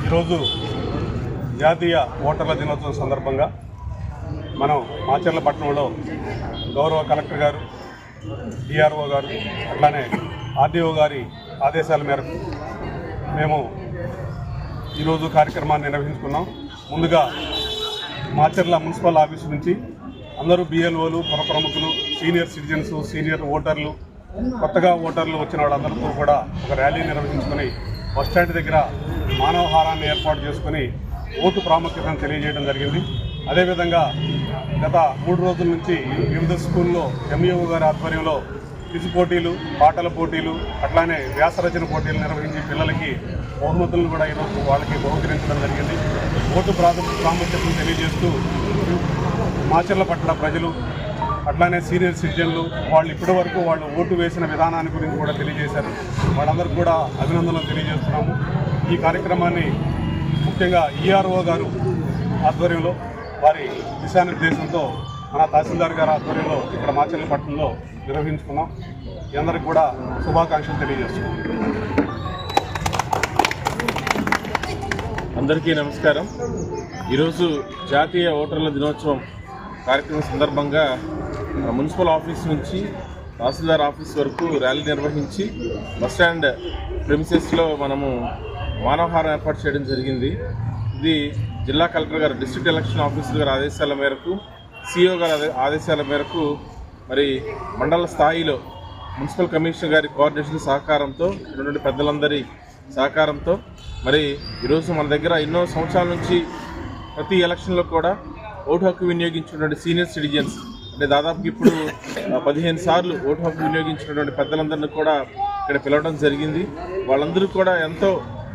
ఈరోజు జాతీయ ఓటర్ల దినోత్సవం సందర్భంగా మనం మాచర్ల పట్టణంలో గౌరవ కలెక్టర్ గారు, డిఆర్ఓ గారు, అట్లానే ఆర్డీఓ గారి ఆదేశాల మేరకు మేము ఈరోజు కార్యక్రమాన్ని నిర్వహించుకున్నాం. ముందుగా మాచర్ల మున్సిపల్ ఆఫీసు నుంచి అందరూ బిఎల్ఓలు, పుర ప్రముఖులు, సీనియర్ సిటిజన్స్, సీనియర్ ఓటర్లు, కొత్తగా ఓటర్లు వచ్చిన వాళ్ళందరితో కూడా ఒక ర్యాలీ నిర్వహించుకొని బస్టాండ్ దగ్గర మానవహారాన్ని ఏర్పాటు చేసుకుని ఓటు ప్రాముఖ్యతను తెలియజేయడం జరిగింది. అదేవిధంగా గత 3 రోజుల నుంచి వివిధ స్కూల్లో ఎంఈఓ గారి ఆధ్వర్యంలో క్విజ్ పోటీలు, పాటల పోటీలు, అట్లానే వ్యాసరచన పోటీలు నిర్వహించి పిల్లలకి బహుమతులను కూడా ఈరోజు వాళ్ళకి బహుకరించడం జరిగింది. ఓటు ప్రాముఖ్యతను తెలియజేస్తూ మాచర్ల పట్టణ ప్రజలు, అట్లానే సీనియర్ సిటిజన్లు వాళ్ళు ఇప్పటి వరకు వాళ్ళు ఓటు వేసిన విధానాన్ని గురించి కూడా తెలియజేశారు. వాళ్ళందరికీ కూడా అభినందనలు తెలియజేస్తున్నాము. ఈ కార్యక్రమాన్ని ముఖ్యంగా ఈఆర్ఓ గారు ఆధ్వర్యంలో వారి దిశానిర్దేశంతో మన తహసీల్దార్ గారి ఆధ్వర్యంలో ఇక్కడ మాచర్ల పట్టణంలో నిర్వహించుకున్నాం. ఈ అందరికీ కూడా శుభాకాంక్షలు తెలియజేస్తున్నాం. అందరికీ నమస్కారం. ఈరోజు జాతీయ ఓటర్ల దినోత్సవం కార్యక్రమం సందర్భంగా మున్సిపల్ ఆఫీస్ నుంచి తహసీల్దార్ ఆఫీస్ వరకు ర్యాలీ నిర్వహించి బస్టాండ్ ప్రిమిసెస్లో మనము మానవహారం ఏర్పాటు చేయడం జరిగింది. ఇది జిల్లా కలెక్టర్ గారు, డిస్ట్రిక్ట్ ఎలక్షన్ ఆఫీసర్ గారి ఆదేశాల మేరకు, సిఇఓ గారి ఆదేశాల మేరకు మరి మండల స్థాయిలో మున్సిపల్ కమిషనర్ గారి కోఆర్డినేషన్ సహకారంతో, ఇక్కడ పెద్దలందరి సహకారంతో మరి ఈరోజు మన దగ్గర ఎన్నో సంవత్సరాల నుంచి ప్రతి ఎలక్షన్లో కూడా ఓటు హక్కు వినియోగించినటువంటి సీనియర్ సిటిజన్స్ అంటే దాదాపు ఇప్పుడు 15 సార్లు ఓటు హక్కు వినియోగించినటువంటి పెద్దలందరినీ కూడా ఇక్కడ పిలవడం జరిగింది. వాళ్ళందరూ కూడా ఎంతో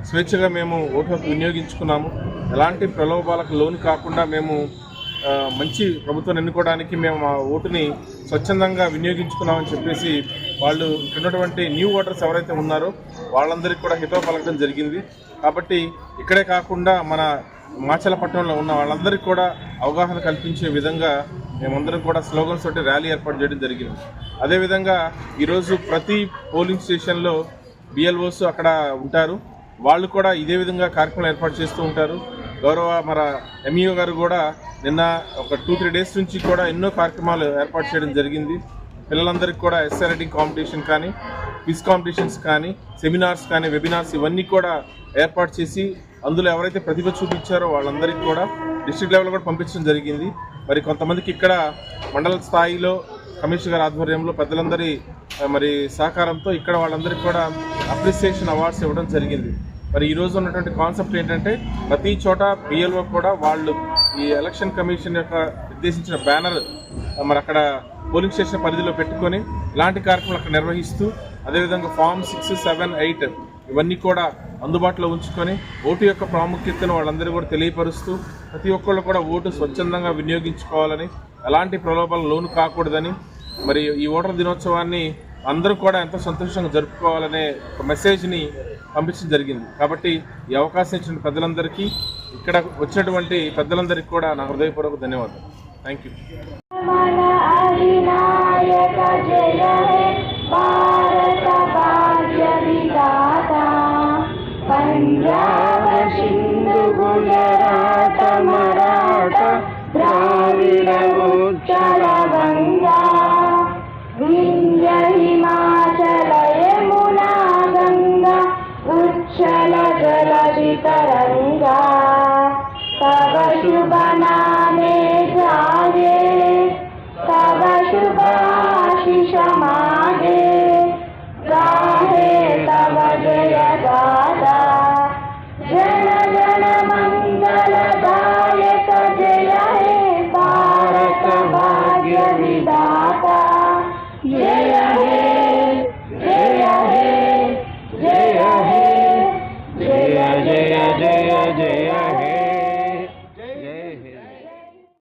స్వేచ్ఛగా మేము ఓటు హక్కు వినియోగించుకున్నాము. ఎలాంటి ప్రలోభాలకు లోను కాకుండా మేము మంచి ప్రభుత్వాన్ని ఎన్నుకోవడానికి మేము ఆ ఓటుని స్వచ్ఛందంగా వినియోగించుకున్నామని చెప్పేసి వాళ్ళు ఇక్కడ ఉన్నటువంటి న్యూ ఓటర్స్ ఎవరైతే ఉన్నారో వాళ్ళందరికీ కూడా హితవు పలకడం జరిగింది. కాబట్టి ఇక్కడే కాకుండా మన మాచర్ల పట్టణంలో ఉన్న వాళ్ళందరికీ కూడా అవగాహన కల్పించే విధంగా మేమందరం కూడా స్లోగన్స్ తోటి ర్యాలీ ఏర్పాటు చేయడం జరిగింది. అదేవిధంగా ఈరోజు ప్రతి పోలింగ్ స్టేషన్లో బిఎల్ఓస్ అక్కడ ఉంటారు. వాళ్ళు కూడా ఇదే విధంగా కార్యక్రమాలు ఏర్పాటు చేస్తూ ఉంటారు. గౌరవ మన ఎంఈఓ గారు కూడా నిన్న ఒక 2-3 డేస్ నుంచి కూడా ఎన్నో కార్యక్రమాలు ఏర్పాటు చేయడం జరిగింది. పిల్లలందరికీ కూడా ఎస్సే రైటింగ్ కాంపిటీషన్ కానీ, క్విజ్ కాంపిటీషన్స్ కానీ, సెమినార్స్ కానీ, వెబినార్స్ ఇవన్నీ కూడా ఏర్పాటు చేసి అందులో ఎవరైతే ప్రతిభ చూపించారో వాళ్ళందరికీ కూడా డిస్ట్రిక్ట్ లెవెల్లో కూడా పంపించడం జరిగింది. మరి కొంతమందికి ఇక్కడ మండల స్థాయిలో కమిషనర్ గారి ఆధ్వర్యంలో పెద్దలందరి మరి సహకారంతో ఇక్కడ వాళ్ళందరికీ కూడా అప్రిసియేషన్ అవార్డ్స్ ఇవ్వడం జరిగింది. మరి ఈరోజు ఉన్నటువంటి కాన్సెప్ట్ ఏంటంటే ప్రతి చోట బిఎల్ఓ కూడా వాళ్ళు ఈ ఎలక్షన్ కమిషన్ యొక్క నిర్దేశించిన బ్యానర్ మరి అక్కడ పోలింగ్ స్టేషన్ పరిధిలో పెట్టుకొని ఇలాంటి కార్యక్రమాలు అక్కడ నిర్వహిస్తూ, అదేవిధంగా ఫామ్ 6, 7, 8 ఇవన్నీ కూడా అందుబాటులో ఉంచుకొని ఓటు యొక్క ప్రాముఖ్యతను వాళ్ళందరూ కూడా తెలియపరుస్తూ ప్రతి ఒక్కళ్ళు కూడా ఓటు స్వచ్ఛందంగా వినియోగించుకోవాలని, ఎలాంటి ప్రలోభాలకు లోను కాకూడదని, మరి ఈ ఓటర్ దినోత్సవాన్ని అందరూ కూడా ఎంతో సంతోషంగా జరుపుకోవాలనే ఒక మెసేజ్ని పంపించడం జరిగింది. కాబట్టి ఈ అవకాశం ఇచ్చిన పెద్దలందరికీ, ఇక్కడ వచ్చినటువంటి పెద్దలందరికీ కూడా నా హృదయపూర్వక ధన్యవాదాలు. Thank you. పంజాబ, సింధు, గుజరాత, మరాఠ, ద్రావిడ, ఉచ్చల, గంగా, వింధ్య, హిమాచల, యమునా, గంగా, ఉచ్చల, జలధి, తరంగా, తవ శుభ నామే జాగే, తవ శుభ ఆశిష మాగే, गाहे तव जय गाथा, जन जन मंगलदायक जय हे भारत भाग्य विधाता, जय हे जय हे जय हे जय जय जय जय